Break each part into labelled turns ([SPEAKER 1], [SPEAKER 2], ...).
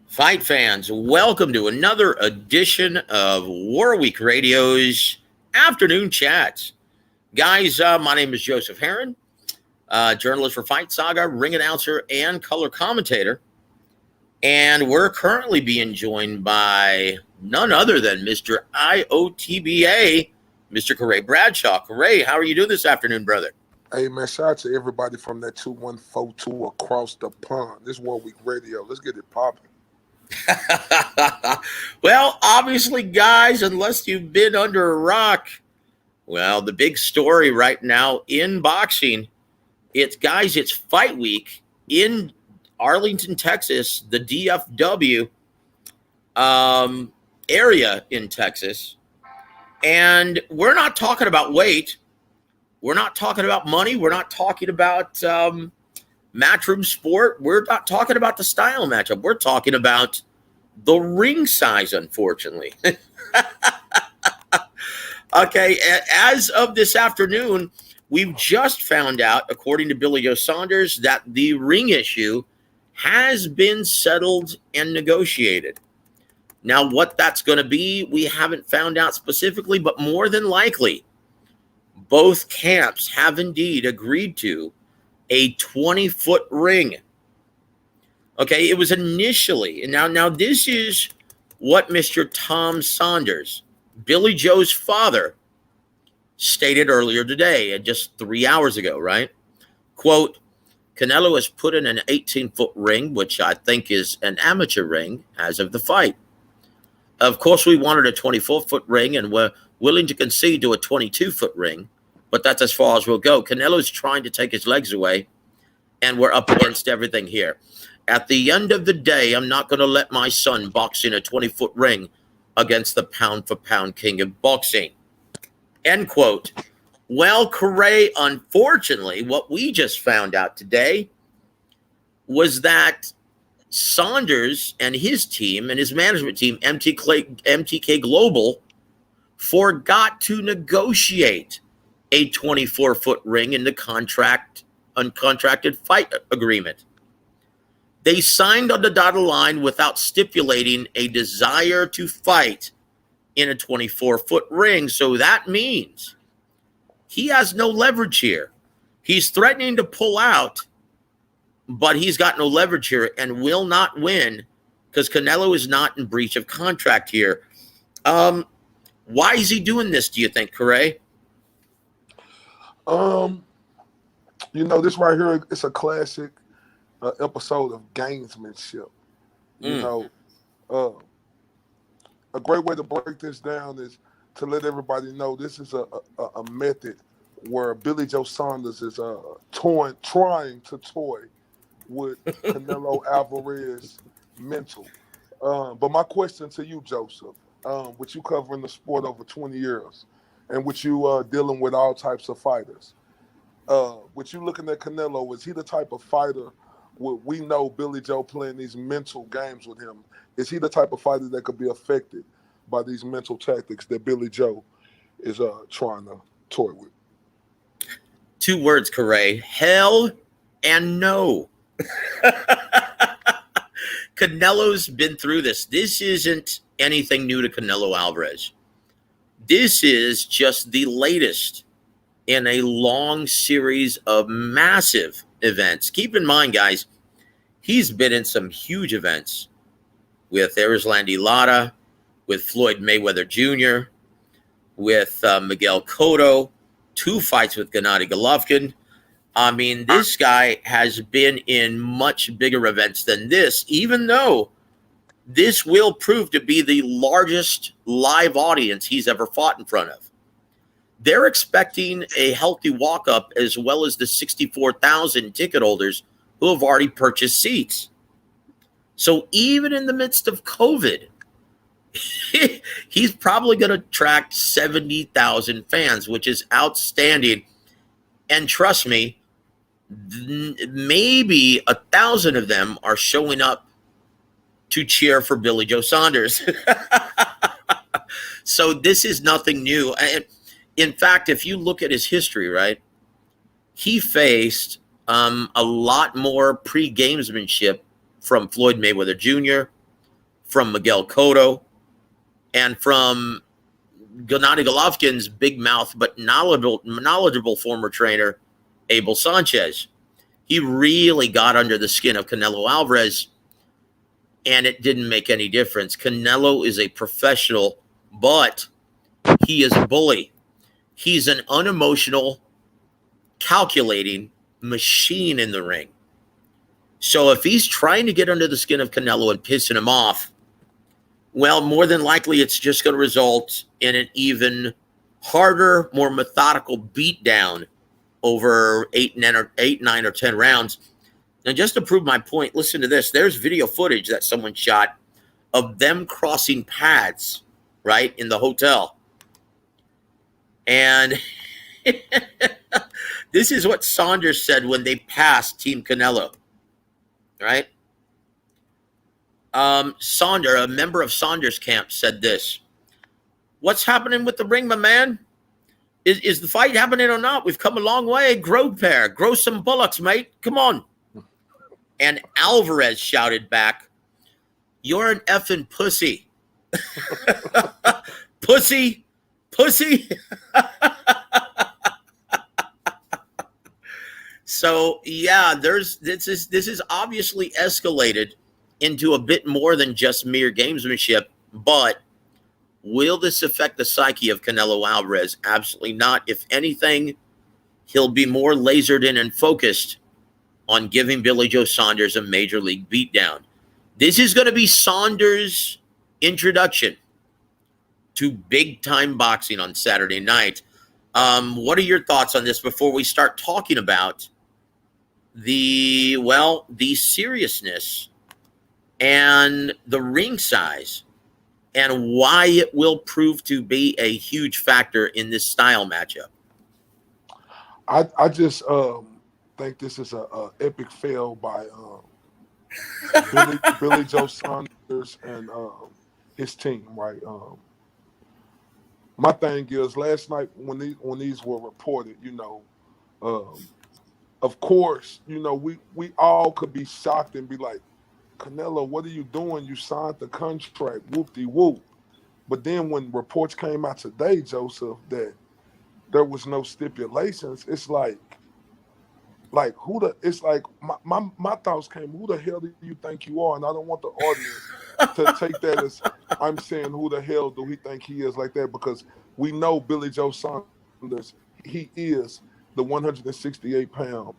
[SPEAKER 1] Fight fans, welcome to another edition of War Week Radio's Afternoon Chats. Guys, my name is Joseph Herron, journalist for Fight Saga, ring announcer, and color commentator. And we're currently being joined by none other than Mr. IOTBA, Mr. Karray Bradshaw. Karray, how are you doing this afternoon, brother?
[SPEAKER 2] Hey, man, shout out to everybody from that 2142 across the pond. This War Week Radio. Let's get it popping.
[SPEAKER 1] Well, obviously, guys, unless you've been under a rock, well, the big story right now in boxing, it's fight week in Arlington, Texas, the DFW area in Texas. And we're not talking about weight. We're not talking about money. We're not talking about matchroom sport. We're not talking about the style matchup. We're talking about the ring size, unfortunately. Okay, as of this afternoon, we've just found out, according to W.A.W. Saunders, that the ring issue has been settled and negotiated. Now, what that's going to be, we haven't found out specifically, but more than likely, both camps have indeed agreed to a 20-foot ring. Okay, it was initially, and now this is what Mr. Tom Saunders, Billy Joe's father, stated earlier today, just 3 hours ago, right? Quote, Canelo has put in an 18-foot ring, which I think is an amateur ring as of the fight. Of course, we wanted a 24-foot ring, and we're willing to concede to a 22-foot ring, but that's as far as we'll go. Canelo's trying to take his legs away, and we're up against everything here. At the end of the day, I'm not going to let my son box in a 20-foot ring against the pound-for-pound king of boxing. End quote. Well, Karray, unfortunately, what we just found out today was that Saunders and his team and his management team, MTK Global, forgot to negotiate a 24-foot ring in the uncontracted fight agreement. They signed on the dotted line without stipulating a desire to fight in a 24-foot ring. So that means he has no leverage here. He's threatening to pull out, but he's got no leverage here and will not win because Canelo is not in breach of contract here. Why is he doing this, do you think, Karray?
[SPEAKER 2] This right here, it's a classic episode of gamesmanship. A great way to break this down is to let everybody know this is a method where Billy Joe Saunders is trying to toy with Canelo Alvarez mental. But my question to you, Joseph, with you covering the sport over 20 years and with you dealing with all types of fighters, with you looking at Canelo, is he the type of fighter we know Billy Joe playing these mental games with him? Is he the type of fighter that could be affected by these mental tactics that Billy Joe is trying to toy with?
[SPEAKER 1] 2 words, Karray: hell and no. Canelo's been through this. This isn't anything new to Canelo Alvarez. This is just the latest in a long series of massive events. Keep in mind, guys, he's been in some huge events with Erislandy Lara, with Floyd Mayweather Jr., with Miguel Cotto, 2 fights with Gennady Golovkin. I mean, this guy has been in much bigger events than this, even though this will prove to be the largest live audience he's ever fought in front of. They're expecting a healthy walk-up as well as the 64,000 ticket holders who have already purchased seats. So even in the midst of COVID, he's probably going to attract 70,000 fans, which is outstanding. And trust me, maybe 1,000 of them are showing up to cheer for Billy Joe Saunders. So this is nothing new. In fact, if you look at his history, right, he faced a lot more pre-gamesmanship from Floyd Mayweather Jr., from Miguel Cotto, and from Gennady Golovkin's big mouth but knowledgeable former trainer, Abel Sanchez. He really got under the skin of Canelo Alvarez, and it didn't make any difference. Canelo is a professional, but he is a bully. He's an unemotional, calculating machine in the ring. So if he's trying to get under the skin of Canelo and pissing him off, well, more than likely it's just going to result in an even harder, more methodical beatdown over 8, 9, or 10 rounds. And just to prove my point, listen to this. There's video footage that someone shot of them crossing paths, right, in the hotel. And this is what Saunders said when they passed Team Canelo, right? Saunders, a member of Saunders' camp, said this: "What's happening with the ring, my man? Is the fight happening or not? We've come a long way. Grow some bullocks, mate. Come on." And Alvarez shouted back, "You're an effing pussy." Pussy. So yeah, this is obviously escalated into a bit more than just mere gamesmanship. But will this affect the psyche of Canelo Alvarez? Absolutely not. If anything, he'll be more lasered in and focused on giving Billy Joe Saunders a major league beatdown. This is going to be Saunders' introduction to big-time boxing on Saturday night. What are your thoughts on this before we start talking about the seriousness and the ring size and why it will prove to be a huge factor in this style matchup?
[SPEAKER 2] I just think this is a epic fail by Billy Joe Saunders and his team, right? My thing is, last night when these were reported, of course, we all could be shocked and be like, Canelo, what are you doing? You signed the contract, whoop-de-whoop. But then when reports came out today, Joseph, that there was no stipulations, it's like my thoughts came, who the hell do you think you are? And I don't want the audience to take that as I'm saying who the hell do we think he is like that, because we know Billy Joe Saunders, he is the 168-pound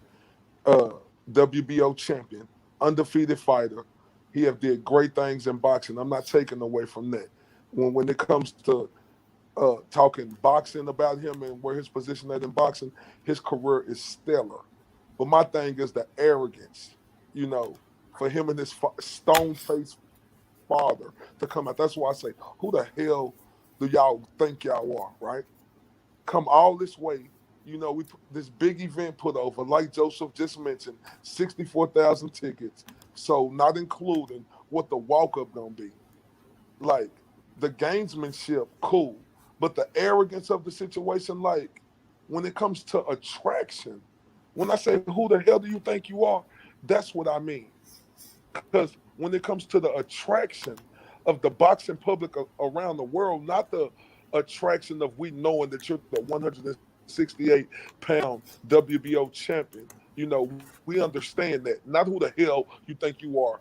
[SPEAKER 2] WBO champion, undefeated fighter. He have did great things in boxing. I'm not taking away from that. When it comes to talking boxing about him and where his position is in boxing, his career is stellar. But my thing is the arrogance, for him and his stone-faced father to come out. That's why I say, who the hell do y'all think y'all are, right? Come all this way, we this big event put over, like Joseph just mentioned, 64,000 tickets. So not including what the walk-up gonna be. Like, the gamesmanship, cool. But the arrogance of the situation, like, when it comes to attraction, when I say, who the hell do you think you are? That's what I mean. Because when it comes to the attraction of the boxing public around the world, not the attraction of we knowing that you're the 168-pound WBO champion, we understand that. Not who the hell you think you are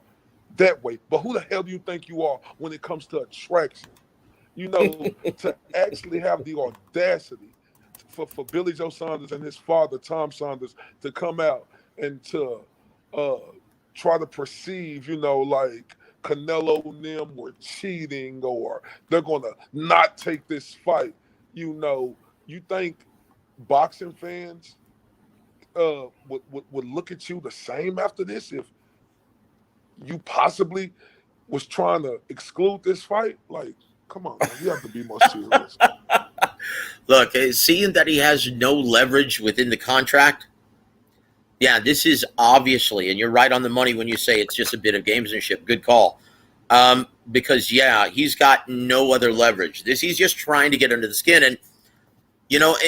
[SPEAKER 2] that way, but who the hell do you think you are when it comes to attraction? To actually have the audacity for Billy Joe Saunders and his father, Tom Saunders, to come out and to try to perceive, like Canelo and them were cheating or they're going to not take this fight. You think boxing fans would look at you the same after this if you possibly was trying to exclude this fight? Like, come on, man, you have to be more serious.
[SPEAKER 1] Look, seeing that he has no leverage within the contract, yeah, this is obviously, and you're right on the money when you say it's just a bit of gamesmanship. Good call. Because, yeah, he's got no other leverage. He's just trying to get under the skin. And,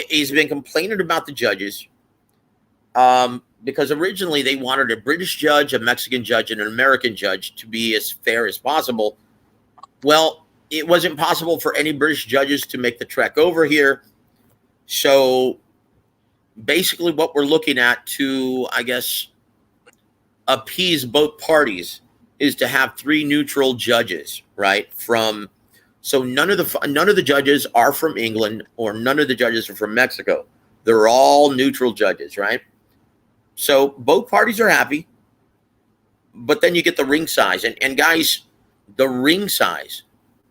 [SPEAKER 1] he's been complaining about the judges because originally they wanted a British judge, a Mexican judge, and an American judge to be as fair as possible. Well, it wasn't possible for any British judges to make the trek over here. So basically, what we're looking at to, I guess, appease both parties is to have 3 neutral judges, right? So none of the judges are from England, or none of the judges are from Mexico. They're all neutral judges, right? So both parties are happy, but then you get the ring size, and guys, the ring size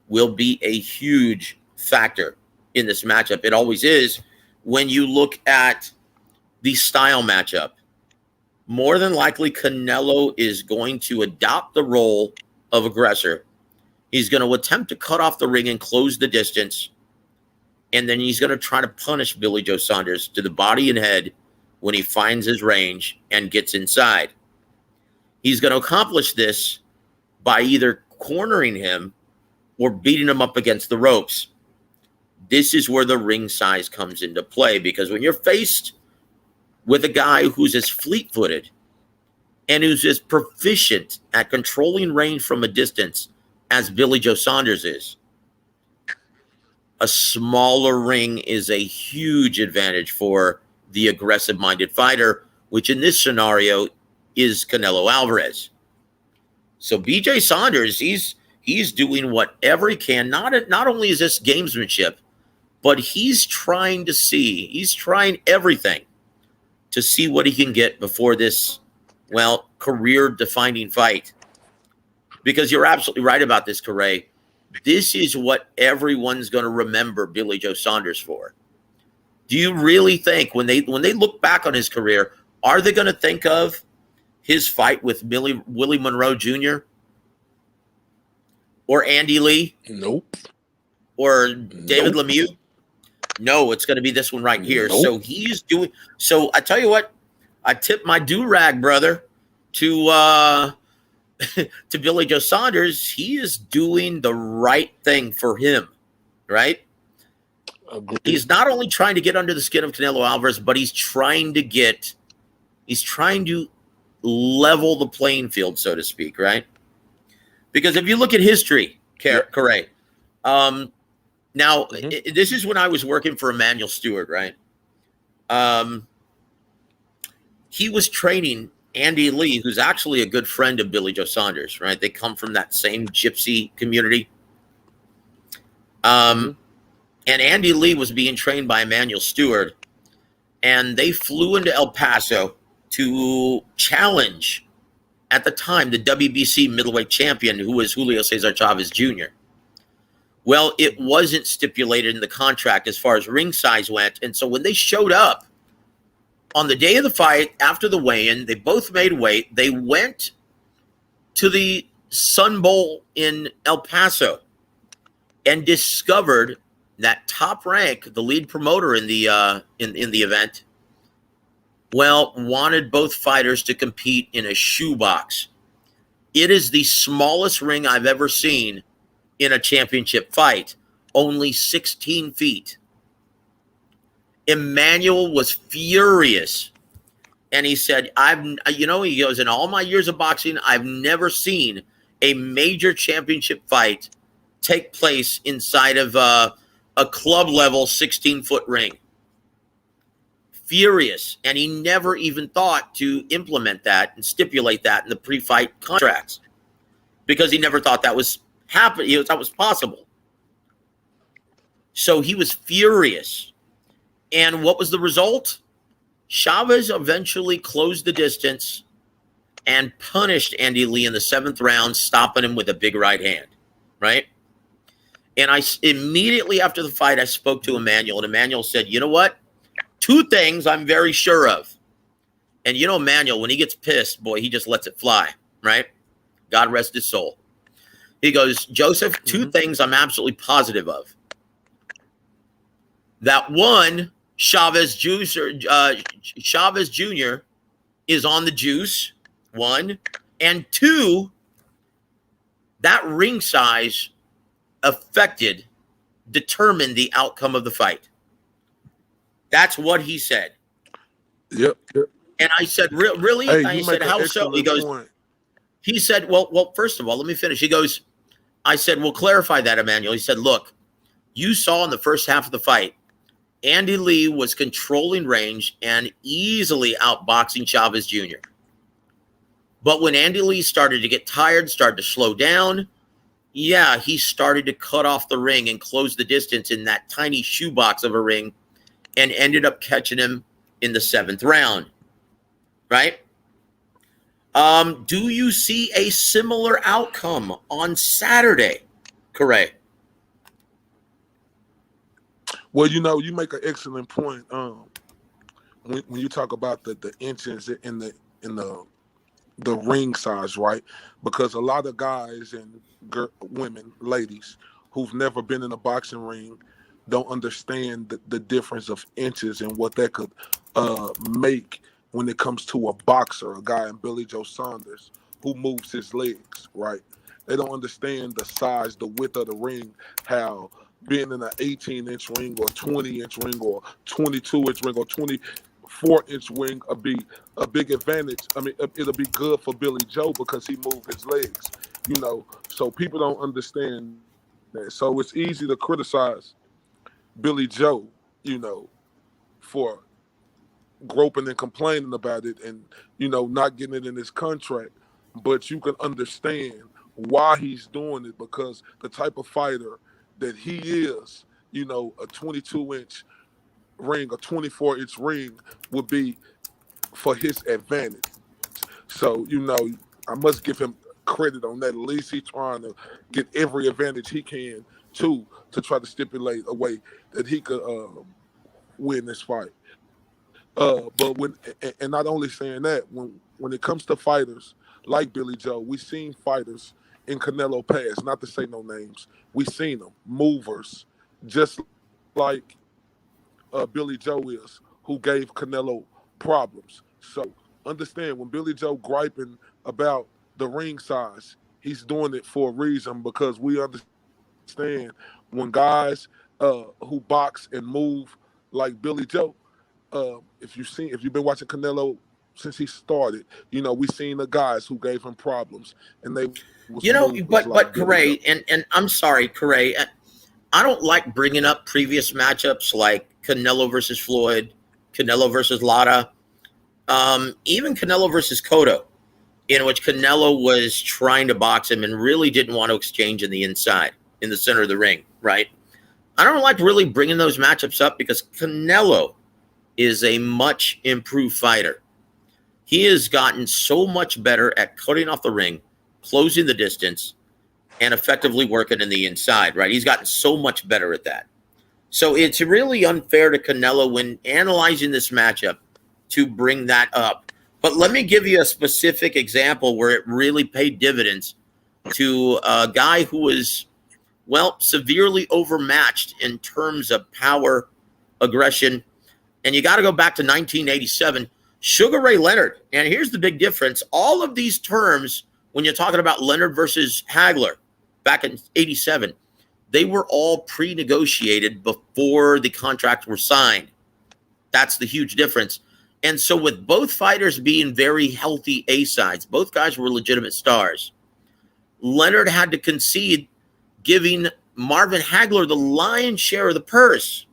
[SPEAKER 1] will be a huge factor in this matchup. It always is when you look at the style matchup. More than likely, Canelo is going to adopt the role of aggressor. He's going to attempt to cut off the ring and close the distance, and then he's going to try to punish Billy Joe Saunders to the body and head when he finds his range and gets inside. He's going to accomplish this by either cornering him or beating him up against the ropes. This is where the ring size comes into play, because when you're faced with a guy who's as fleet-footed and who's as proficient at controlling range from a distance as Billy Joe Saunders is, a smaller ring is a huge advantage for the aggressive-minded fighter, which in this scenario is Canelo Alvarez. So BJ Saunders, he's doing whatever he can. Not only is this gamesmanship, but he's trying everything to see what he can get before this, well, career-defining fight. Because you're absolutely right about this, Karray. This is what everyone's going to remember Billy Joe Saunders for. Do you really think when they look back on his career, are they going to think of his fight with Willie Monroe Jr. or Andy Lee?
[SPEAKER 2] Nope.
[SPEAKER 1] Or David Lemieux? No, it's going to be this one right here.
[SPEAKER 2] Nope.
[SPEAKER 1] So he's doing. So I tell you what, I tip my do-rag, brother, to to Billy Joe Saunders. He is doing the right thing for him, right?
[SPEAKER 2] Agreed.
[SPEAKER 1] He's not only trying to get under the skin of Canelo Alvarez, but he's trying to level the playing field, so to speak, right? Because if you look at history, Karray, now, this is when I was working for Emmanuel Stewart, right? He was training Andy Lee, who's actually a good friend of Billy Joe Saunders, right? They come from that same gypsy community. And Andy Lee was being trained by Emmanuel Stewart, and they flew into El Paso to challenge, at the time, the WBC middleweight champion, who was Julio Cesar Chavez Jr. Well, it wasn't stipulated in the contract as far as ring size went. And so when they showed up on the day of the fight, after the weigh-in, they both made weight. They went to the Sun Bowl in El Paso and discovered that Top Rank, the lead promoter in the event, well, wanted both fighters to compete in a shoebox. It is the smallest ring I've ever seen in a championship fight, only 16 feet. Emmanuel was furious. And he said, he goes, in all my years of boxing, I've never seen a major championship fight take place inside of a club level 16-foot ring. Furious. And he never even thought to implement that and stipulate that in the pre-fight contracts, because he never thought that was that was possible. So he was furious. And what was the result? Chavez eventually closed the distance and punished Andy Lee in the 7th round, stopping him with a big right hand, right? And I immediately after the fight, I spoke to Emmanuel, and Emmanuel said, you know what? 2 things I'm very sure of. And you know, Emmanuel, when he gets pissed, boy, he just lets it fly, right? God rest his soul. He goes, Joseph, 2 things I'm absolutely positive of. That one, Chavez Jr. is on the juice, 1. And 2, that ring size determined the outcome of the fight. That's what he said.
[SPEAKER 2] Yep.
[SPEAKER 1] And I said, really?
[SPEAKER 2] Hey,
[SPEAKER 1] I said, how so? He goes,
[SPEAKER 2] point.
[SPEAKER 1] He said, well, first of all, let me finish. He goes, I said, well, clarify that, Emmanuel. He said, look, you saw in the first half of the fight, Andy Lee was controlling range and easily outboxing Chavez Jr. But when Andy Lee started to get tired, started to slow down, yeah, he started to cut off the ring and close the distance in that tiny shoebox of a ring and ended up catching him in the 7th round, right? Do you see a similar outcome on Saturday, Karray?
[SPEAKER 2] Well, you make an excellent point. When you talk about the inches in the ring size, right? Because a lot of guys and women, ladies who've never been in a boxing ring don't understand the difference of inches and what that could make when it comes to a boxer, a guy in Billy Joe Saunders who moves his legs, right? They don't understand the size, the width of the ring, how being in an 18-inch ring or 20-inch ring or 22-inch ring or 24-inch ring will be a big advantage. I mean, it'll be good for Billy Joe because he moved his legs, So people don't understand that. So it's easy to criticize Billy Joe, for groping and complaining about it and, not getting it in his contract. But you can understand why he's doing it because the type of fighter that he is, a 22-inch ring, a 24-inch ring would be for his advantage. So, I must give him credit on that. At least he's trying to get every advantage he can to try to stipulate a way that he could win this fight. But and not only saying that, when it comes to fighters like Billy Joe, we seen fighters in Canelo past, not to say no names, we seen them, movers, just like Billy Joe is, who gave Canelo problems. So understand when Billy Joe griping about the ring size, he's doing it for a reason because we understand when guys who box and move like Billy Joe, if you've been watching Canelo since he started, we seen the guys who gave him problems, and they was
[SPEAKER 1] But
[SPEAKER 2] like
[SPEAKER 1] Karray, and I'm sorry, Karray, I don't like bringing up previous matchups like Canelo versus Floyd, Canelo versus Lara, even Canelo versus Cotto, in which Canelo was trying to box him and really didn't want to exchange in the inside, in the center of the ring, right? I don't like really bringing those matchups up because Canelo is a much improved fighter. He has gotten so much better at cutting off the ring, closing the distance, and effectively working in the inside, right? He's gotten so much better at that. So it's really unfair to Canelo when analyzing this matchup to bring that up. But let me give you a specific example where it really paid dividends to a guy who was, well, severely overmatched in terms of power, aggression. And you got to go back to 1987, Sugar Ray Leonard. And here's the big difference. All of these terms, when you're talking about Leonard versus Hagler back in 87, they were all pre-negotiated before the contracts were signed. That's the huge difference. And so with both fighters being very healthy A-sides, both guys were legitimate stars, Leonard had to concede, giving Marvin Hagler the lion's share of the purse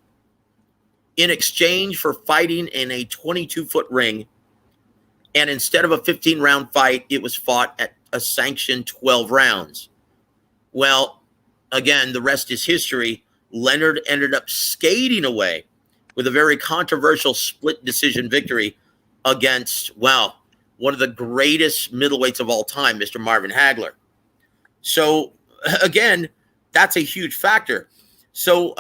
[SPEAKER 1] in exchange for fighting in a 22-foot ring. And instead of a 15-round fight, it was fought at a sanctioned 12 rounds. Well, again, the rest is history. Leonard ended up skating away with a very controversial split decision victory against, well, one of the greatest middleweights of all time, Mr. Marvin Hagler. So, again, that's a huge factor. So,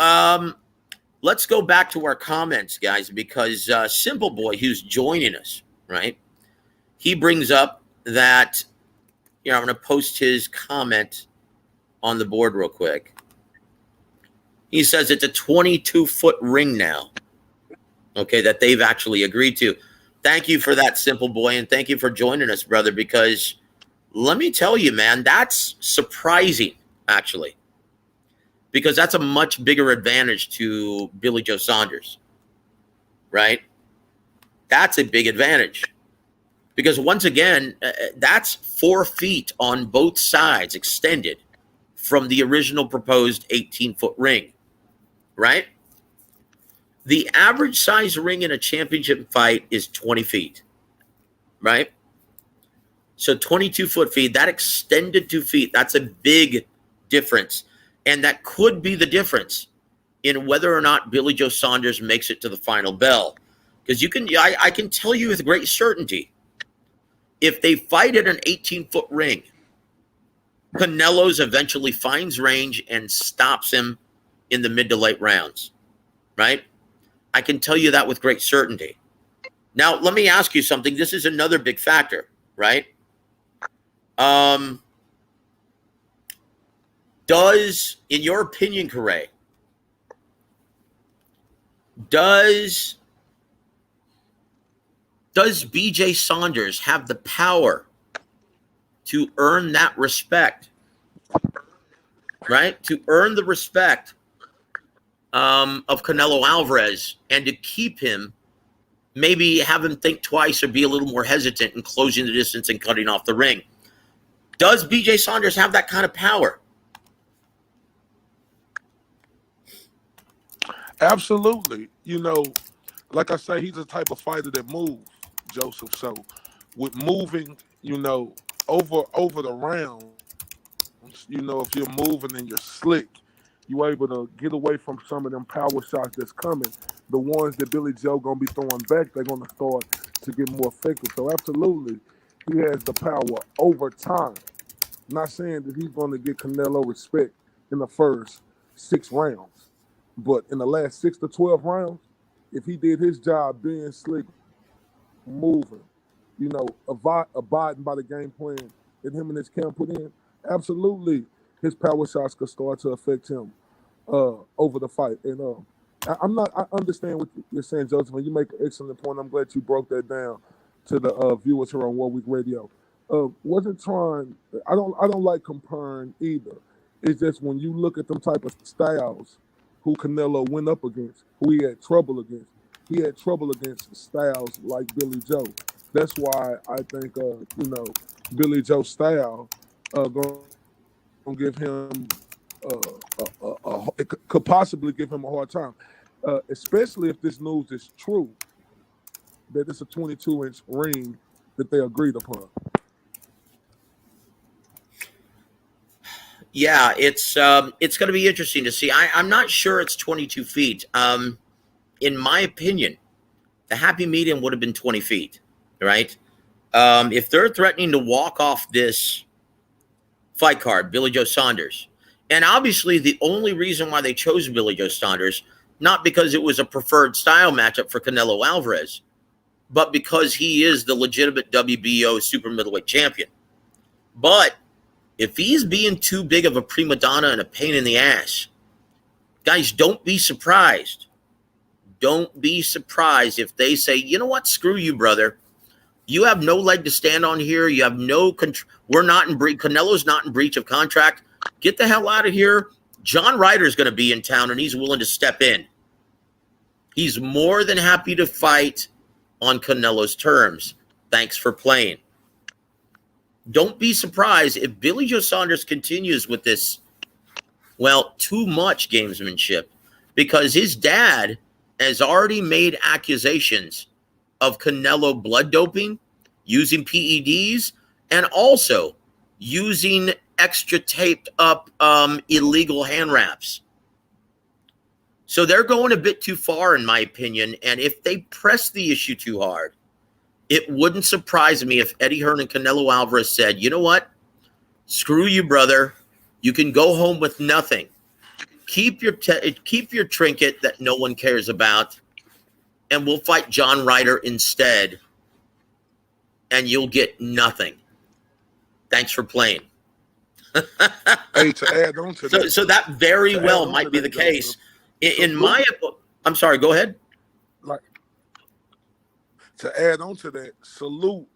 [SPEAKER 1] let's go back to our comments, guys, because Simple Boy, who's joining us, right, he brings up that, I'm going to post his comment on the board real quick. He says it's a 22-foot ring now, okay, that they've actually agreed to. Thank you for that, Simple Boy, and thank you for joining us, brother, because let me tell you, man, that's surprising, actually, because that's a much bigger advantage to Billy Joe Saunders, right? That's a big advantage because, once again, that's 4 feet on both sides extended, from the original proposed 18-foot ring, right? The average size ring in a championship fight is 20 feet, right? So 22 foot feet, that extended 2 feet, that's a big difference. And that could be the difference in whether or not Billy Joe Saunders makes it to the final bell. Because I can tell you with great certainty, if they fight at an 18-foot ring, Canelo's eventually finds range and stops him in the mid to late rounds, right? I can tell you that with great certainty. Now, let me ask you something. This is another big factor, right? Does, in your opinion, Karray, does BJ Saunders have the power to earn that respect, right? To earn the respect of Canelo Alvarez and to keep him, maybe have him think twice or be a little more hesitant in closing the distance and cutting off the ring. Does BJ Saunders have that kind of power?
[SPEAKER 2] Absolutely. You know, like I say, he's the type of fighter that moves, Joseph. So with moving, you know, over the rounds, you know, if you're moving and you're slick, you're able to get away from some of them power shots that's coming. The ones that Billy Joe gonna be throwing back, they're gonna start to get more effective. So absolutely, he has the power over time. Not saying that he's gonna get Canelo respect in the first 6 rounds, but in the last 6 to 12 rounds, if he did his job being slick, moving, you know, abiding by the game plan that him and his camp put in, absolutely, his power shots could start to affect him over the fight. And I understand what you're saying, Joseph, and you make an excellent point. I'm glad you broke that down to the viewers here on W.A.W Radio. Wasn't trying. I don't like comparing either. It's just when you look at them type of styles, who Canelo went up against, who he had trouble against. He had trouble against styles like Billy Joe. That's why I think you know, Billy Joe's style gonna give him it could possibly give him a hard time, especially if this news is true that it's a 22-inch ring that they agreed upon.
[SPEAKER 1] Yeah, it's going to be interesting to see. I'm not sure it's 22 feet. In my opinion, the happy medium would have been 20 feet, right? If they're threatening to walk off this fight card, Billy Joe Saunders, and obviously the only reason why they chose Billy Joe Saunders, not because it was a preferred style matchup for Canelo Alvarez, but because he is the legitimate WBO super middleweight champion. But if he's being too big of a prima donna and a pain in the ass, guys, don't be surprised. Don't be surprised if they say, you know what, screw you, brother. You have no leg to stand on here. You have no control. We're not in breach. Canelo's not in breach of contract. Get the hell out of here. John Ryder's going to be in town, and he's willing to step in. He's more than happy to fight on Canelo's terms. Thanks for playing. Don't be surprised if Billy Joe Saunders continues with this, well, too much gamesmanship, because his dad has already made accusations of Canelo blood doping, using PEDs, and also using extra taped up illegal hand wraps. So they're going a bit too far, in my opinion. And if they press the issue too hard, it wouldn't surprise me if Eddie Herron and Canelo Alvarez said, you know what? Screw you, brother. You can go home with nothing. Keep your trinket that no one cares about, and we'll fight John Ryder instead, and you'll get nothing. Thanks for playing.
[SPEAKER 2] Hey, to add on to that.
[SPEAKER 1] So that very well might be the case. I'm sorry, go ahead.
[SPEAKER 2] Like, to add on to that, salute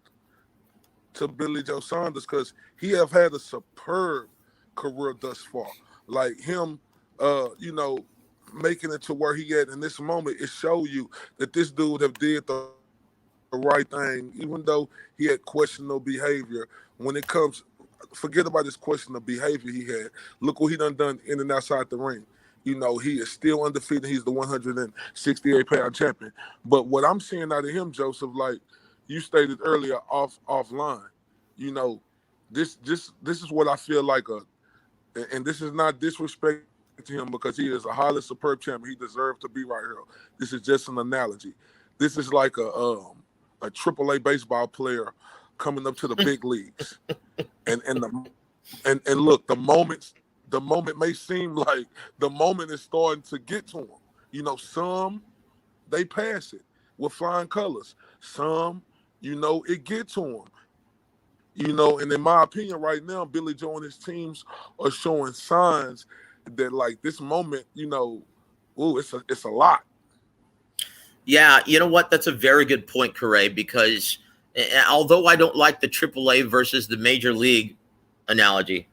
[SPEAKER 2] to Billy Joe Saunders, because he have had a superb career thus far. Like him, you know, making it to where he at in this moment, it show you that this dude have did the right thing, even though he had questionable behavior. When it comes, forget about his question of behavior he had. Look what he done in and outside the ring. He is still undefeated. He's the 168-pound champion. But what I'm seeing out of him, Joseph, like you stated earlier offline, this is what I feel like and this is not disrespect to him because he is a highly superb champion. He deserves to be right here. This is just an analogy. This is like a AAA baseball player coming up to the big leagues, and look, the moment may seem like the moment is starting to get to him. Some they pass it with flying colors. Some, it get to them. And in my opinion, right now, Billy Joe and his teams are showing signs that, like, this moment, it's a lot.
[SPEAKER 1] Yeah, you know what? That's a very good point, Karray, because although I don't like the AAA versus the Major League analogy,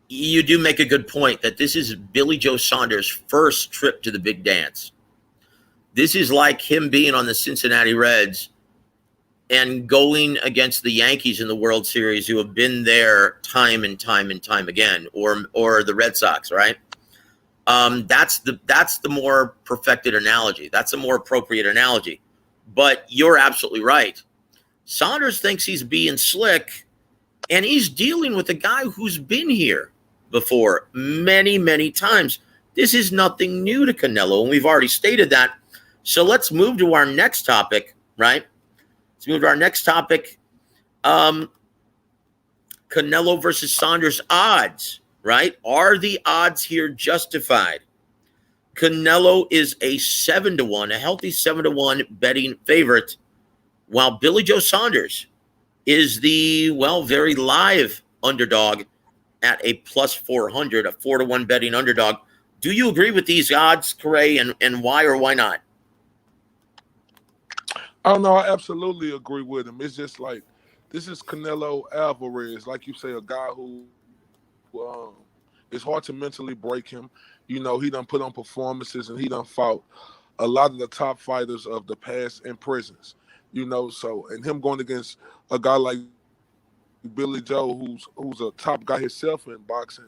[SPEAKER 1] you do make a good point that this is Billy Joe Saunders' first trip to the big dance. This is like him being on the Cincinnati Reds and going against the Yankees in the World Series, who have been there time and time and time again, or the Red Sox, right? That's the more perfected analogy. That's a more appropriate analogy. But you're absolutely right. Saunders thinks he's being slick, and he's dealing with a guy who's been here before many, many times. This is nothing new to Canelo, and we've already stated that. So let's move to our next topic, right? Let's move to our next topic. Canelo versus Saunders odds, right? Are the odds here justified? Canelo is a 7-1, a healthy 7-1 betting favorite, while Billy Joe Saunders is the, very live underdog at a plus 400, a 4-1 betting underdog. Do you agree with these odds, Karray, and why or why not?
[SPEAKER 2] Oh, no, I absolutely agree with him. It's just like, this is Canelo Alvarez, like you say, a guy who it's hard to mentally break him. He done put on performances and he done fought a lot of the top fighters of the past and present. So, and him going against a guy like Billy Joe, who's a top guy himself in boxing,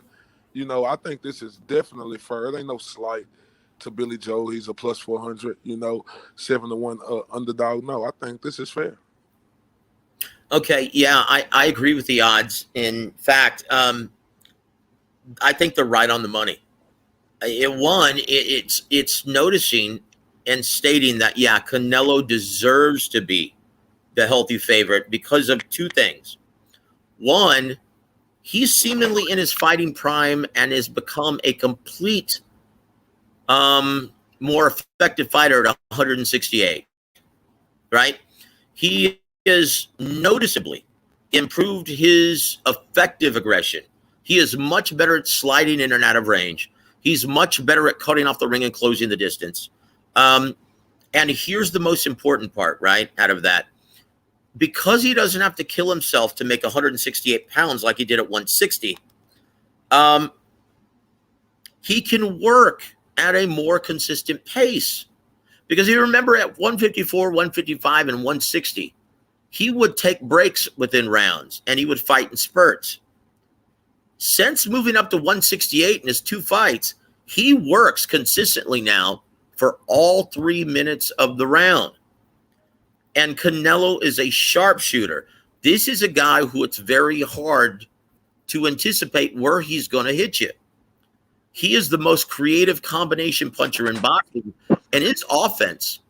[SPEAKER 2] I think this is definitely fair. It ain't no slight to Billy Joe. He's a plus 400, 7-1 underdog. No, I think this is fair.
[SPEAKER 1] Okay, yeah, I agree with the odds. In fact, I think they're right on the money. It's noticing and stating that, yeah, Canelo deserves to be the healthy favorite because of two things. One, he's seemingly in his fighting prime and has become a complete, more effective fighter at 168, right? He has noticeably improved his effective aggression. He is much better at sliding in and out of range. He's much better at cutting off the ring and closing the distance. And here's the most important part, right, out of that. Because he doesn't have to kill himself to make 168 pounds like he did at 160, he can work at a more consistent pace. Because you remember at 154, 155, and 160, he would take breaks within rounds, and he would fight in spurts. Since moving up to 168 in his two fights, he works consistently now for all 3 minutes of the round. And Canelo is a sharpshooter. This is a guy who it's very hard to anticipate where he's going to hit you. He is the most creative combination puncher in boxing, and his offense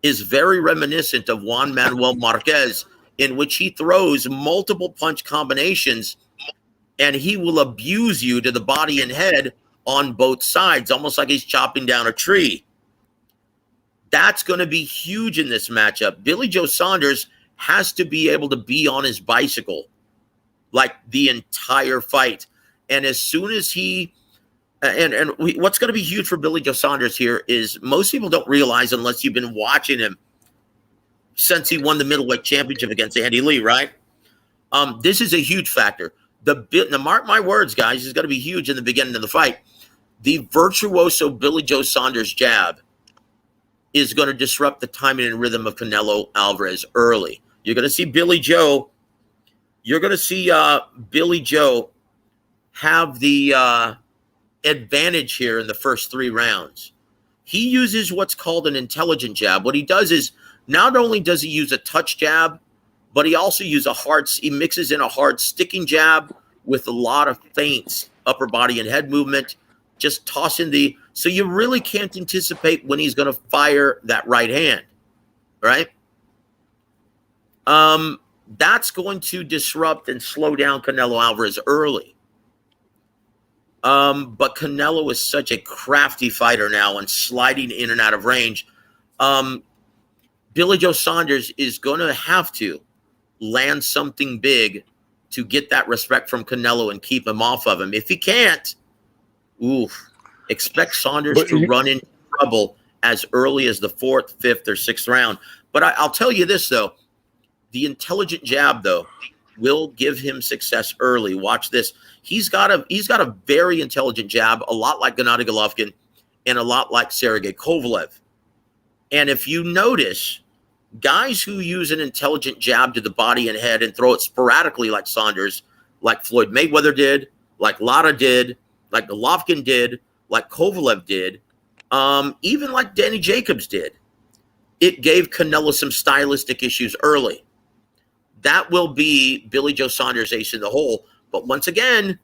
[SPEAKER 1] is very reminiscent of Juan Manuel Marquez, in which he throws multiple punch combinations, and he will abuse you to the body and head on both sides, almost like he's chopping down a tree. That's going to be huge in this matchup. Billy Joe Saunders has to be able to be on his bicycle like the entire fight. And as soon as he what's going to be huge for Billy Joe Saunders here is most people don't realize, unless you've been watching him since he won the middleweight championship against Andy Lee, right? This is a huge factor. Now, mark my words, guys, is going to be huge in the beginning of the fight. The virtuoso Billy Joe Saunders jab is going to disrupt the timing and rhythm of Canelo Alvarez early. You're going to see Billy Joe. You're going to see Billy Joe have the advantage here in the first 3 rounds. He uses what's called an intelligent jab. What he does is not only does he use a touch jab, but he also uses he mixes in a hard sticking jab with a lot of feints, upper body and head movement, just tossing so you really can't anticipate when he's going to fire that right hand, right? That's going to disrupt and slow down Canelo Alvarez early. But Canelo is such a crafty fighter now and sliding in and out of range. Billy Joe Saunders is going to have to land something big to get that respect from Canelo and keep him off of him. If he can't, expect Saunders to run into trouble as early as the 4th, 5th, or 6th round. But I'll tell you this, though. The intelligent jab, though, will give him success early. Watch this. He's got a very intelligent jab, a lot like Gennady Golovkin and a lot like Sergey Kovalev. And if you notice, guys who use an intelligent jab to the body and head and throw it sporadically like Saunders, like Floyd Mayweather did, like Lara did, like Golovkin did, like Kovalev did, even like Danny Jacobs did, it gave Canelo some stylistic issues early. That will be Billy Joe Saunders' ace in the hole. But once again,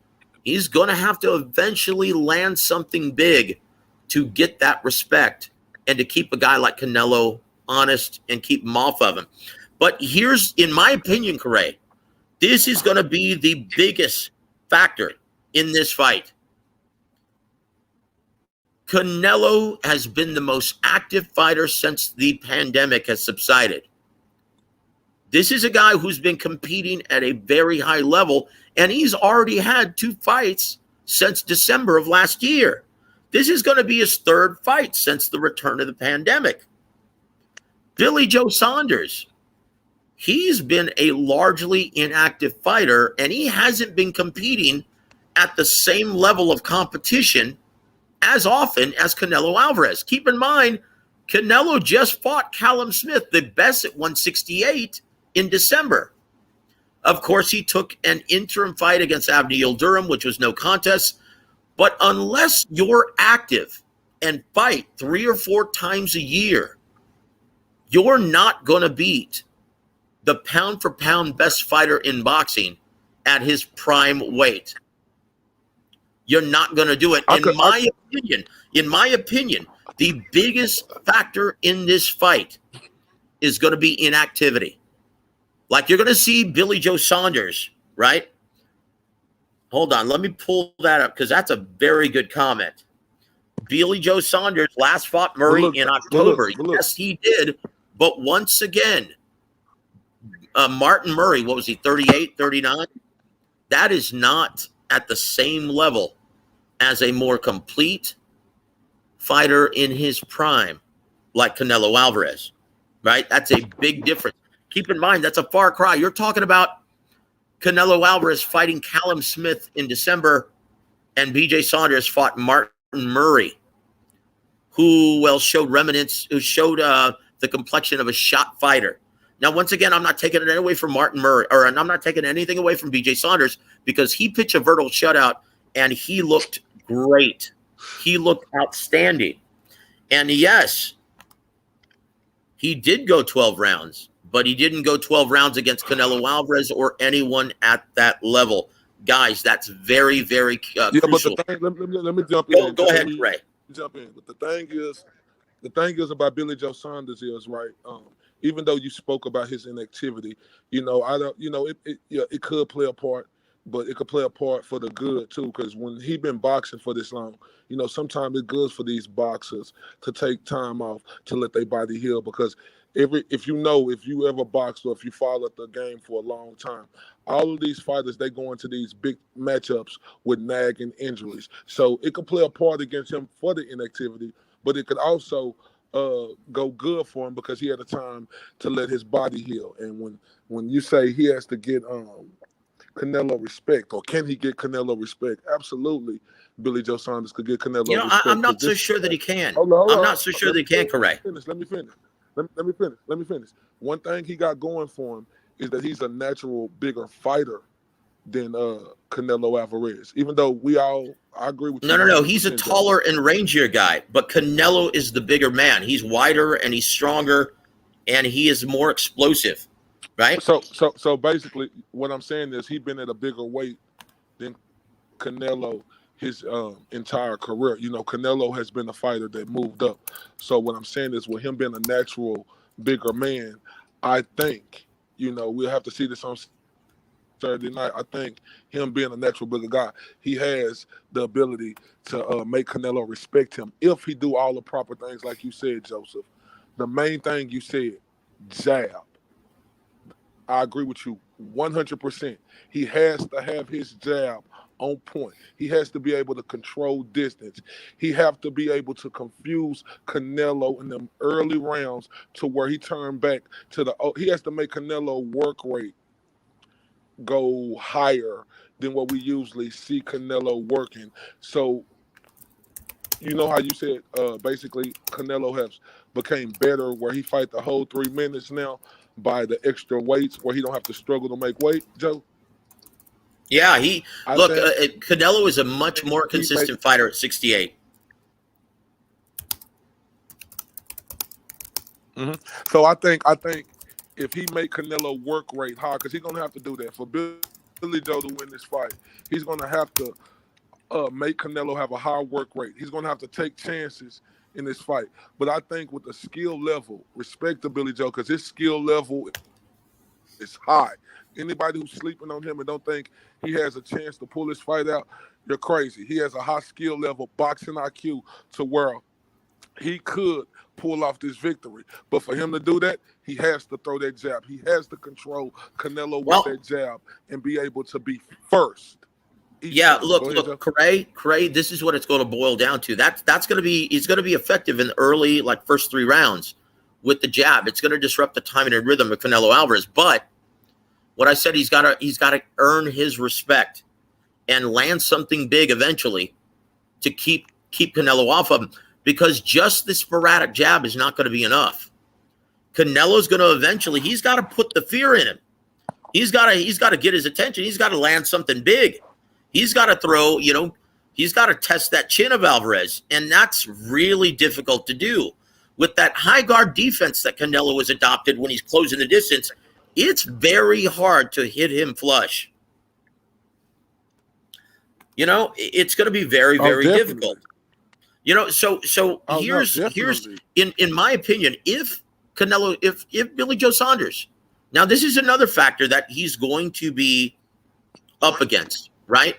[SPEAKER 1] he's going to have to eventually land something big to get that respect and to keep a guy like Canelo honest and keep him off of him. But here's, in my opinion, Karray, this is going to be the biggest factor in this fight. Canelo has been the most active fighter since the pandemic has subsided. This is a guy who's been competing at a very high level, and he's already had 2 fights since December of last year. This is going to be his 3rd fight since the return of the pandemic. Billy Joe Saunders, he's been a largely inactive fighter, and he hasn't been competing at the same level of competition as often as Canelo Alvarez. Keep in mind, Canelo just fought Callum Smith, the best at 168, in December. Of course, he took an interim fight against Avni Yildirim, which was no contest. But unless you're active and fight 3 or 4 times a year, you're not going to beat the pound-for-pound best fighter in boxing at his prime weight. You're not going to do it. In my opinion, the biggest factor in this fight is going to be inactivity. Like you're going to see Billy Joe Saunders, right? Hold on. Let me pull that up because that's a very good comment. Billy Joe Saunders last fought Murray in October. Yes, he did. But once again, Martin Murray, what was he, 38, 39? That is not at the same level as a more complete fighter in his prime like Canelo Alvarez, right? That's a big difference. Keep in mind, that's a far cry. You're talking about Canelo Alvarez fighting Callum Smith in December, and BJ Saunders fought Martin Murray, who showed the complexion of a shot fighter. Now, once again, I'm not taking it away from Martin Murray, or I'm not taking anything away from BJ Saunders because he pitched a vertical shutout and he looked great. He looked outstanding. And yes, he did go 12 rounds, but he didn't go 12 rounds against Canelo Alvarez or anyone at that level. Guys, that's very, very crucial.
[SPEAKER 2] But let me jump in.
[SPEAKER 1] Go ahead, Ray.
[SPEAKER 2] Jump in. But the thing is about Billy Joe Saunders is, right, even though you spoke about his inactivity, it could play a part, but it could play a part for the good too. Because when he been boxing for this long, sometimes it's good for these boxers to take time off to let their body heal. Because if you ever boxed or if you followed the game for a long time, all of these fighters, they go into these big matchups with nagging injuries. So it could play a part against him for the inactivity, but it could also go good for him because he had a time to let his body heal. And when you say he has to get Canelo respect, or can he get Canelo respect? Absolutely, Billy Joe Saunders could get Canelo respect.
[SPEAKER 1] I'm not so sure that he can. I'm not so sure that he can, Karray.
[SPEAKER 2] Let me finish. let me finish. Let me finish. One thing he got going for him is that he's a natural bigger fighter than Canelo Alvarez. Even though I agree with you
[SPEAKER 1] No. He's a
[SPEAKER 2] 100%, Joe.
[SPEAKER 1] taller and rangier guy, but Canelo is the bigger man. He's wider and he's stronger, and he is more explosive, right?
[SPEAKER 2] So basically, what I'm saying is he's been at a bigger weight than Canelo his entire career. You know, Canelo has been a fighter that moved up. So what I'm saying is, with him being a natural bigger man, I think, we'll have to see this on Saturday night. I think him being a natural bigger guy, he has the ability to make Canelo respect him if he do all the proper things, like you said, Joseph. The main thing you said, jab. I agree with you 100%. He has to have his jab on point. He has to be able to control distance. He have to be able to confuse Canelo in them early rounds to where he turned back to he has to make Canelo work rate go higher than what we usually see Canelo working. So, you know how you said basically Canelo has became better where he fight the whole 3 minutes now by the extra weights where he don't have to struggle to make weight, Joe?
[SPEAKER 1] Yeah,
[SPEAKER 2] I
[SPEAKER 1] Canelo is a much
[SPEAKER 2] think
[SPEAKER 1] more consistent fighter at 68.
[SPEAKER 2] So I think if he make Canelo work rate hard, because he's gonna have to do that for Billy Joe to win this fight, he's gonna have to make Canelo have a high work rate. He's gonna have to take chances in this fight. But I think with the skill level, respect to Billy Joe, because his skill level is high. Anybody who's sleeping on him and don't think he has a chance to pull this fight out, you're crazy. He has a high skill level, boxing IQ to where he could pull off this victory. But for him to do that, he has to throw that jab. He has to control Canelo with that jab and be able to be first.
[SPEAKER 1] Yeah, look, Karray, this is what it's going to boil down to. He's going to be effective in the early, like first 3 rounds with the jab. It's going to disrupt the timing and rhythm of Canelo Alvarez. But what I said, he's got to earn his respect and land something big eventually to keep Canelo off of him, because just the sporadic jab is not going to be enough. Canelo's going to eventually, he's got to put the fear in him. He's got to get his attention. He's got to land something big. He's got to throw, he's got to test that chin of Alvarez, and that's really difficult to do. With that high guard defense that Canelo has adopted when he's closing the distance, it's very hard to hit him flush. It's going to be very, very difficult. So here's in my opinion, if Billy Joe Saunders, now this is another factor that he's going to be up against, right?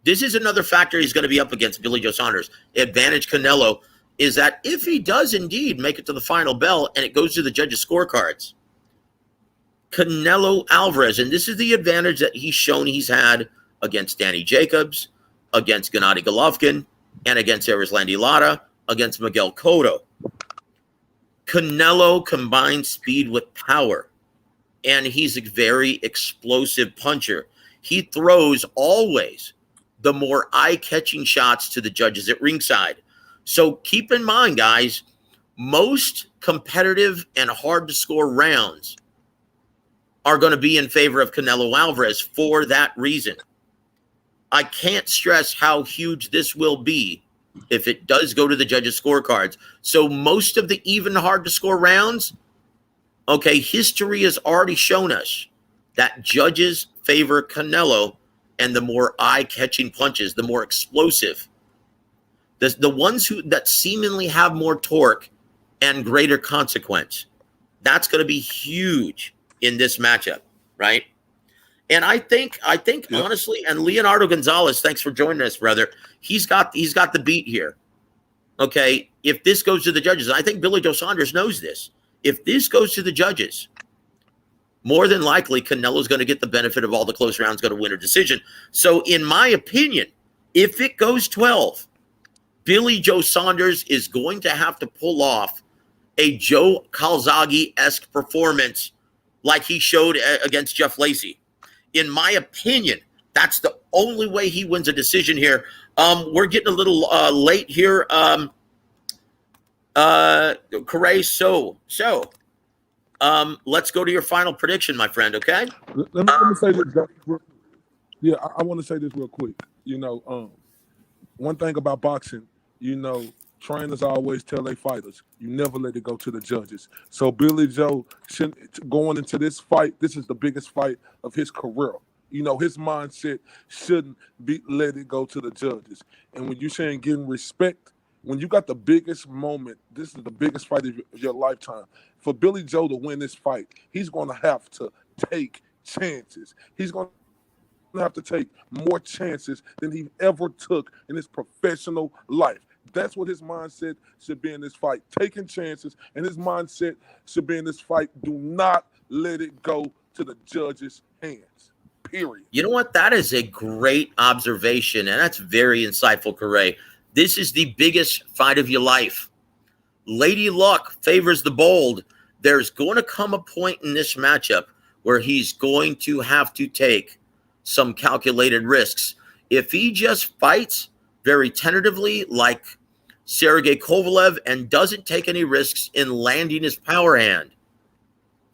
[SPEAKER 1] This is another factor he's going to be up against Billy Joe Saunders. Advantage Canelo is that if he does indeed make it to the final bell and it goes to the judges' scorecards, Canelo Alvarez, and this is the advantage that he's shown he's had against Danny Jacobs, against Gennady Golovkin, and against Erislandy Lara, against Miguel Cotto. Canelo combines speed with power, and he's a very explosive puncher. He throws always the more eye-catching shots to the judges at ringside. So keep in mind, guys, most competitive and hard-to-score rounds are going to be in favor of Canelo Alvarez for that reason. I can't stress how huge this will be if it does go to the judges' scorecards. So most of the even hard-to-score rounds, history has already shown us that judges favor Canelo, and the more eye-catching punches, the more explosive. The ones that seemingly have more torque and greater consequence, that's going to be huge in this matchup, right? And I think honestly, and Leonardo Gonzalez, thanks for joining us, brother. He's got the beat here. Okay, if this goes to the judges, I think Billy Joe Saunders knows this. If this goes to the judges, more than likely Canelo's going to get the benefit of all the close rounds, going to win a decision. So in my opinion, if it goes 12, Billy Joe Saunders is going to have to pull off a Joe Calzaghe-esque performance like he showed against Jeff Lacey. In my opinion, that's the only way he wins a decision here. We're getting a little late here. Karray, let's go to your final prediction, my friend, okay?
[SPEAKER 2] Let me say this. Yeah, I want to say this real quick. One thing about boxing, trainers always tell their fighters, you never let it go to the judges. So Billy Joe, going into this fight, this is the biggest fight of his career. His mindset shouldn't be let it go to the judges. And when you're saying getting respect, when you got the biggest moment, this is the biggest fight of your lifetime. For Billy Joe to win this fight, he's going to have to take chances. He's going to have to take more chances than he ever took in his professional life. That's what his mindset should be in this fight, taking chances, and his mindset should be in this fight, do not let it go to the judges' hands, period.
[SPEAKER 1] You know what? That is a great observation, and that's very insightful, Karray. This is the biggest fight of your life. Lady Luck favors the bold. There's going to come a point in this matchup where he's going to have to take some calculated risks. If he just fights very tentatively like Sergey Kovalev and doesn't take any risks in landing his power hand,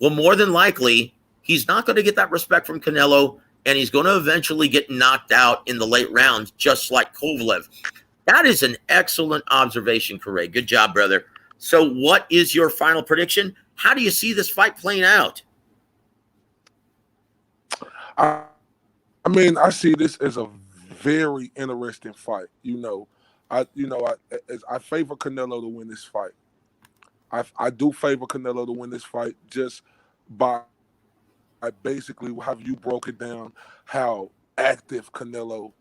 [SPEAKER 1] well, more than likely, he's not going to get that respect from Canelo, and he's going to eventually get knocked out in the late rounds, just like Kovalev. That is an excellent observation, Karray. Good job, brother. So what is your final prediction? How do you see this fight playing out?
[SPEAKER 2] I see this as a very interesting fight. I favor Canelo to win this fight. I do favor Canelo to win this fight just by basically how you broke it down, how active Canelo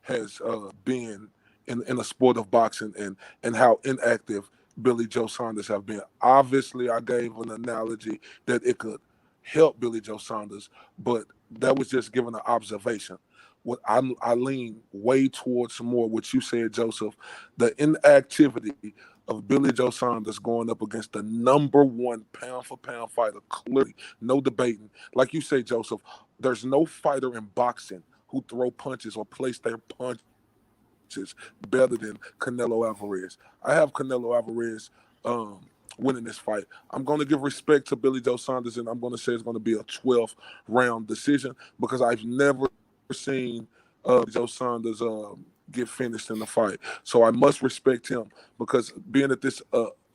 [SPEAKER 2] has been in the sport of boxing and how inactive Billy Joe Saunders have been. Obviously, I gave an analogy that it could help Billy Joe Saunders, but that was just giving an observation. What I lean way towards more what you said, Joseph, the inactivity of Billy Joe Saunders going up against the number one pound-for-pound fighter, clearly, no debating. Like you say, Joseph, there's no fighter in boxing who throw punches or place their punches better than Canelo Alvarez. I have Canelo Alvarez winning this fight. I'm going to give respect to Billy Joe Saunders, and I'm going to say it's going to be a 12th round decision because I've never seen Joe Saunders get finished in the fight. So I must respect him because being at this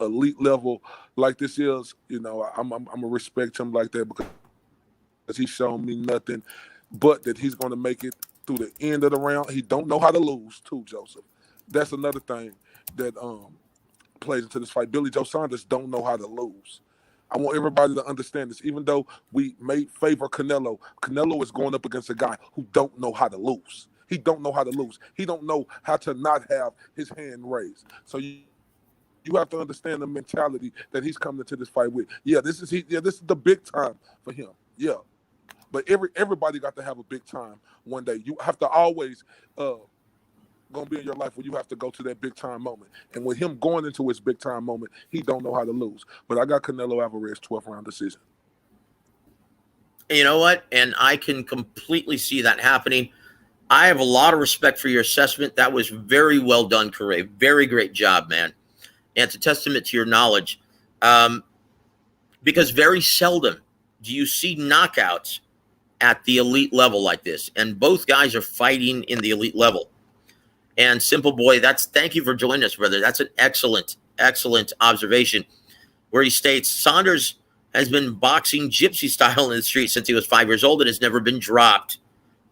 [SPEAKER 2] elite level like this is, I'm going to respect him like that because he's shown me nothing but that he's going to make it through the end of the round. He don't know how to lose too, Joseph. That's another thing that plays into this fight. Billy Joe Saunders don't know how to lose. I want everybody to understand this. Even though we may favor Canelo, Canelo is going up against a guy who don't know how to lose. He don't know how to lose. He don't know how to not have his hand raised. So you have to understand the mentality that he's coming into this fight with. This is the big time for him. Yeah. But everybody got to have a big time one day. You have to always gonna be in your life where you have to go to that big time moment. And with him going into his big time moment, he don't know how to lose. But I got Canelo Alvarez 12th round decision.
[SPEAKER 1] You know what? And I can completely see that happening. I have a lot of respect for your assessment. That was very well done, Karray. Very great job, man. And it's a testament to your knowledge. Because very seldom do you see knockouts at the elite level like this. And both guys are fighting in the elite level. And Simple Boy, thank you for joining us, brother. That's an excellent, excellent observation where he states Saunders has been boxing gypsy style in the street since he was 5 years old and has never been dropped.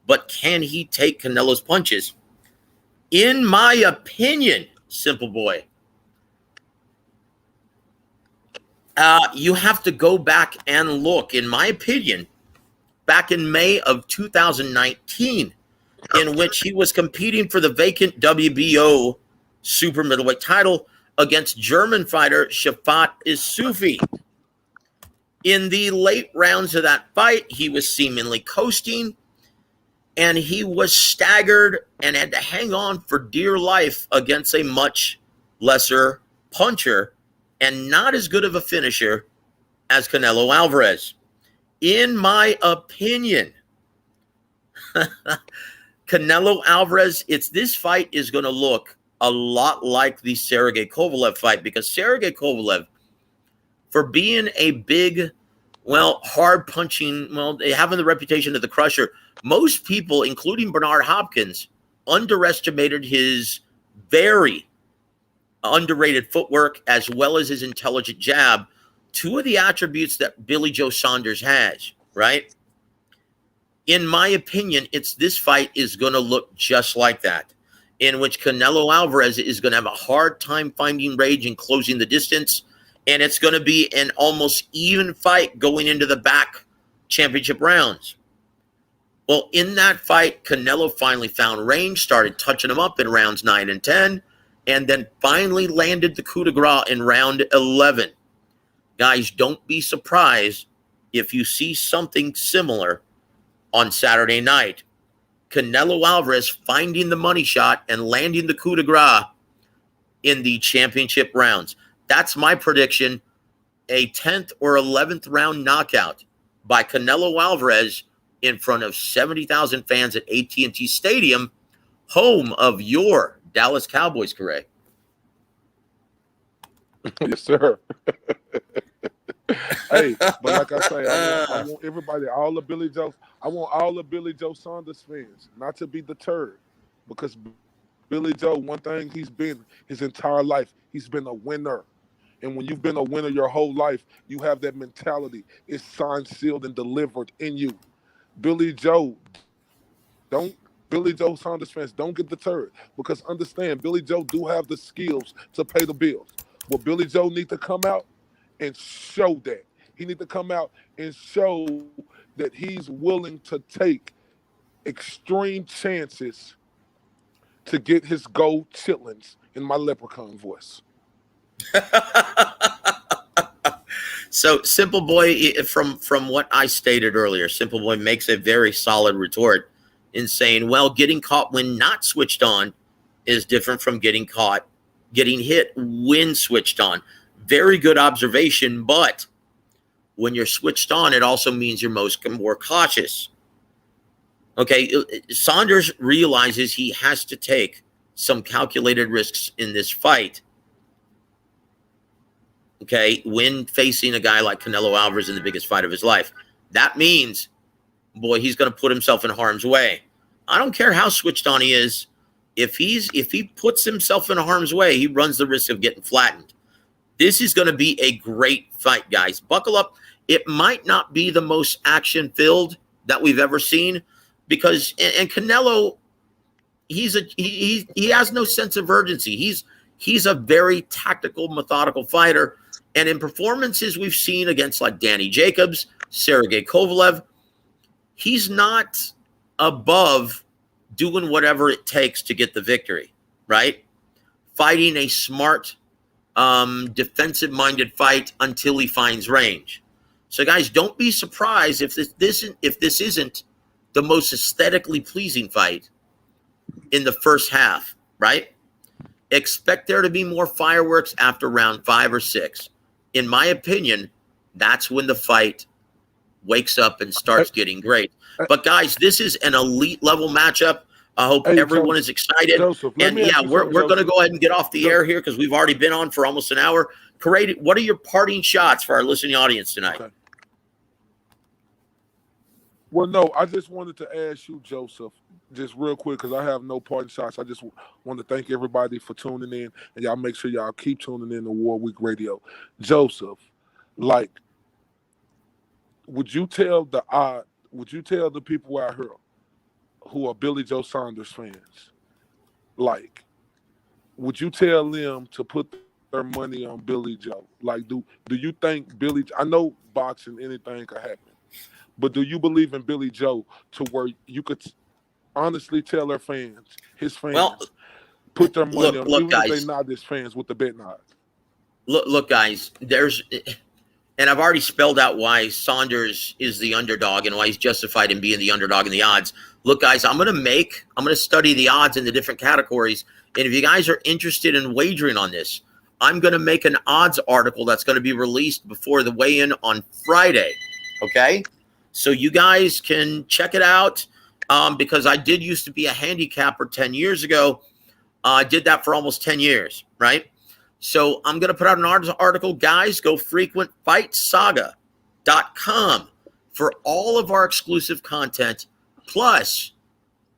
[SPEAKER 1] But can he take Canelo's punches? In my opinion, Simple Boy, you have to go back and look, in my opinion, back in May of 2019, in which he was competing for the vacant WBO super middleweight title against German fighter Shafat Isufi. In the late rounds of that fight, he was seemingly coasting, and he was staggered and had to hang on for dear life against a much lesser puncher and not as good of a finisher as Canelo Alvarez. In my opinion, Canelo Alvarez, this fight is going to look a lot like the Sergey Kovalev fight, because Sergey Kovalev, for being a big, well, hard punching, well, having the reputation of the crusher, most people, including Bernard Hopkins, underestimated his very underrated footwork as well as his intelligent jab. Two of the attributes that Billy Joe Saunders has, right? In my opinion, this fight is going to look just like that, in which Canelo Alvarez is going to have a hard time finding range and closing the distance, and it's going to be an almost even fight going into the back championship rounds. Well, in that fight, Canelo finally found range, started touching him up in rounds 9 and 10, and then finally landed the coup de grace in round 11. Guys, don't be surprised if you see something similar on Saturday night. Canelo Alvarez finding the money shot and landing the coup de grace in the championship rounds. That's my prediction. A 10th or 11th round knockout by Canelo Alvarez in front of 70,000 fans at AT&T Stadium, home of your Dallas Cowboys, Karray.
[SPEAKER 2] Yes, sir. Hey, but like I say, I want everybody, all the Billy Joe, I want all the Billy Joe Saunders fans not to be deterred, because Billy Joe, one thing he's been his entire life, he's been a winner. And when you've been a winner your whole life, you have that mentality. It's signed, sealed, and delivered in you. Billy Joe Saunders fans, don't get deterred, because understand, Billy Joe do have the skills to pay the bills. But Billy Joe need to come out and show that. He need to come out and show that he's willing to take extreme chances to get his gold chitlins, in my leprechaun voice.
[SPEAKER 1] So Simple Boy, from what I stated earlier, Simple Boy makes a very solid retort in saying, well, getting caught when not switched on is different from getting hit when switched on. Very good observation, but when you're switched on, it also means you're more cautious. Okay, Saunders realizes he has to take some calculated risks in this fight. Okay, when facing a guy like Canelo Alvarez in the biggest fight of his life. That means, boy, he's going to put himself in harm's way. I don't care how switched on he is. If he puts himself in harm's way, he runs the risk of getting flattened. This is going to be a great fight, guys. Buckle up. It might not be the most action-filled that we've ever seen, because and Canelo, he has no sense of urgency. He's a very tactical, methodical fighter. And in performances we've seen against like Danny Jacobs, Sergey Kovalev, he's not above doing whatever it takes to get the victory, right? Fighting a smart, defensive-minded fight until he finds range. So, guys, don't be surprised if this isn't the most aesthetically pleasing fight in the first half, right? Expect there to be more fireworks after round 5 or 6. In my opinion, that's when the fight wakes up and starts getting great. But, guys, this is an elite level matchup. I hope everyone is excited.
[SPEAKER 2] Joseph,
[SPEAKER 1] and, yeah, we're going to go ahead and get off the air here because we've already been on for almost an hour. Karray, what are your parting shots for our listening audience tonight?
[SPEAKER 2] Okay. Well, no, I just wanted to ask you, Joseph, just real quick, because I have no parting shots. I just want to thank everybody for tuning in, and y'all make sure y'all keep tuning in to War Week Radio. Joseph, like, would you tell the people out here who are Billy Joe Saunders fans, like, would you tell them to put their money on Billy Joe? Like, do you think I know boxing, anything could happen, but do you believe in Billy Joe to where you could honestly tell his fans, put their money on, even guys, if they're not his fans, with the betting odds? Look,
[SPEAKER 1] guys, and I've already spelled out why Saunders is the underdog and why he's justified in being the underdog in the odds. Look, guys, I'm going to study the odds in the different categories. And if you guys are interested in wagering on this, I'm going to make an odds article that's going to be released before the weigh-in on Friday. Okay? So you guys can check it out, because I did used to be a handicapper 10 years ago. I did that for almost 10 years, right? So I'm going to put out an article. Guys, go frequentfightsaga.com for all of our exclusive content. Plus,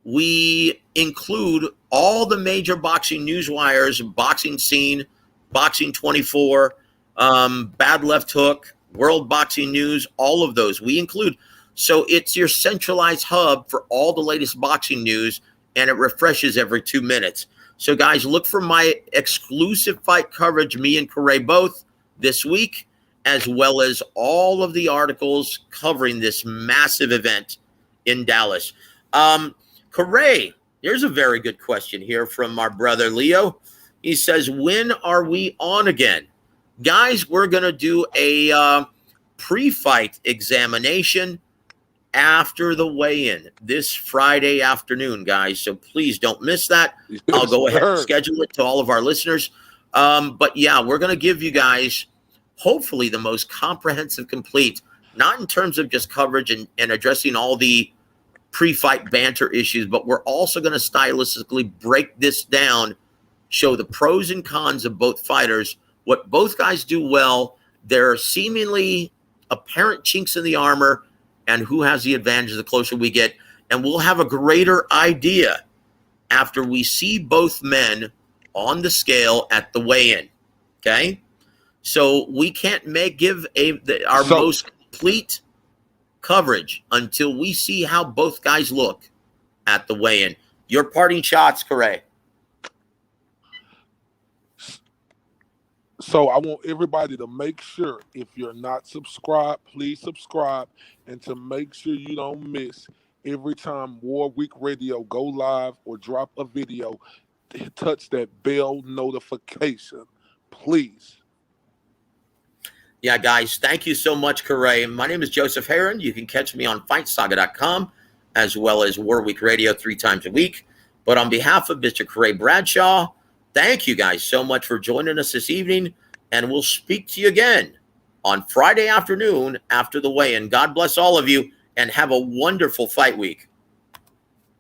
[SPEAKER 1] we include all the major boxing news wires, Boxing Scene, Boxing 24, Bad Left Hook, World Boxing News, all of those we include. So it's your centralized hub for all the latest boxing news, and it refreshes every 2 minutes. So, guys, look for my exclusive fight coverage, me and Karray both, this week, as well as all of the articles covering this massive event in Dallas. Karray, there's a very good question here from our brother Leo. He says, when are we on again? Guys, we're going to do a pre-fight examination after the weigh-in this Friday afternoon, guys. So please don't miss that.
[SPEAKER 2] Yes,
[SPEAKER 1] I'll go ahead and
[SPEAKER 2] sir.
[SPEAKER 1] schedule it to all of our listeners. But yeah, we're going to give you guys hopefully the most comprehensive, complete, not in terms of just coverage and addressing all the pre-fight banter issues, but we're also going to stylistically break this down, show the pros and cons of both fighters, what both guys do well, their seemingly apparent chinks in the armor, and who has the advantage the closer we get. And we'll have a greater idea after we see both men on the scale at the weigh-in. Okay? So we can't give our most complete coverage until we see how both guys look at the weigh-in. Your parting shots, Karray.
[SPEAKER 2] So I want everybody to make sure, if you're not subscribed, please subscribe, and to make sure you don't miss every time War Week Radio go live or drop a video, touch that bell notification, please.
[SPEAKER 1] Yeah, guys, thank you so much, Karray. My name is Joseph Herron. You can catch me on FightSaga.com as well as War Week Radio 3 times a week. But on behalf of Mr. Karray Bradshaw, thank you guys so much for joining us this evening, and we'll speak to you again on Friday afternoon after the weigh-in. God bless all of you, and have a wonderful fight week.